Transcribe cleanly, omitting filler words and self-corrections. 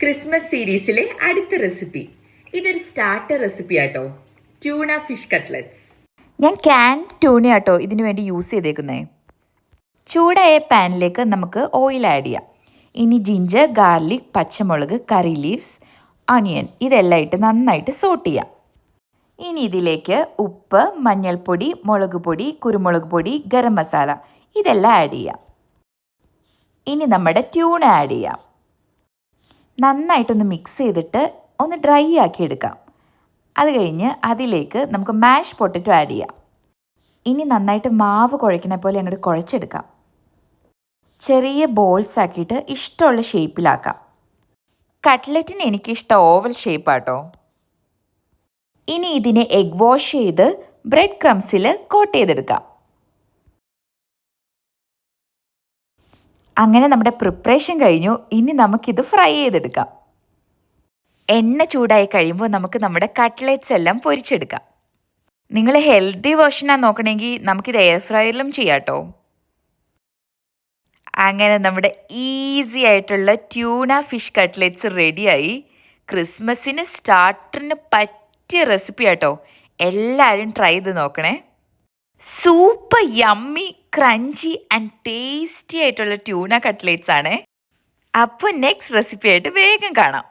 Christmas സീരീസിലെ അടുത്ത recipe. ഇതൊരു സ്റ്റാർട്ടർ റെസിപ്പി ആട്ടോ. Tuna fish cutlets. ഞാൻ ക്യാൻ ട്യൂണ ആട്ടോ ഇതിനു വേണ്ടി യൂസ് ചെയ്തേക്കുന്നത്. ചൂടായ പാനിലേക്ക് നമുക്ക് ഓയിൽ ആഡ് ചെയ്യാം. ഇനി ജിഞ്ചർ, ഗാർലിക്, പച്ചമുളക്, കറി ലീവ്സ്, ഓണിയൻ ഇതെല്ലാം ഇട്ട് നന്നായിട്ട് സോട്ട് ചെയ്യാം. ഇനി ഇതിലേക്ക് ഉപ്പ്, മഞ്ഞൾപ്പൊടി, മുളക് പൊടി, കുരുമുളക് പൊടി, ഗരം മസാല ഇതെല്ലാം ആഡ് ചെയ്യാം. ഇനി നമ്മുടെ ട്യൂണ ആഡ് ചെയ്യാം. നന്നായിട്ടൊന്ന് മിക്സ് ചെയ്തിട്ട് ഒന്ന് ഡ്രൈ ആക്കി എടുക്കാം. അത് കഴിഞ്ഞ് അതിലേക്ക് നമുക്ക് മാഷ് പൊട്ടറ്റോ ആഡ് ചെയ്യാം. ഇനി നന്നായിട്ട് മാവ് കുഴയ്ക്കണ പോലെ അങ്ങോട്ട് കുഴച്ചെടുക്കാം. ചെറിയ ബോൾസ് ആക്കിയിട്ട് ഇഷ്ടമുള്ള ഷേപ്പിലാക്കാം. കട്ട്ലറ്റിന് എനിക്കിഷ്ടം ഓവൽ ഷേപ്പാട്ടോ. ഇനി ഇതിനെ എഗ് വാഷ് ചെയ്ത് ബ്രെഡ് ക്രംസിൽ കോട്ട് ചെയ്തെടുക്കാം. അങ്ങനെ നമ്മുടെ പ്രിപ്പറേഷൻ കഴിഞ്ഞു. ഇനി നമുക്കിത് ഫ്രൈ ചെയ്തെടുക്കാം. എണ്ണ ചൂടായി കഴിയുമ്പോൾ നമുക്ക് നമ്മുടെ കട്ട്ലറ്റ്സ് എല്ലാം പൊരിച്ചെടുക്കാം. നിങ്ങൾ ഹെൽത്തി വേർഷനാണ് നോക്കണമെങ്കിൽ നമുക്കിത് എയർ ഫ്രയറിലും ചെയ്യാം കേട്ടോ. അങ്ങനെ നമ്മുടെ ഈസി ആയിട്ടുള്ള ട്യൂണ ഫിഷ് കട്ട്ലറ്റ്സ് റെഡിയായി. ക്രിസ്മസിന് സ്റ്റാർട്ടറിന് പറ്റിയ റെസിപ്പി ആട്ടോ. എല്ലാവരും ട്രൈ ചെയ്ത് നോക്കണേ. Super yummy, crunchy and tasty ആയിട്ടുള്ള ട്യൂണ കട്ട്ലേറ്റ്സ് ആണ്. അപ്പോൾ നെക്സ്റ്റ് റെസിപ്പി ആയിട്ട് വേഗം കാണാം.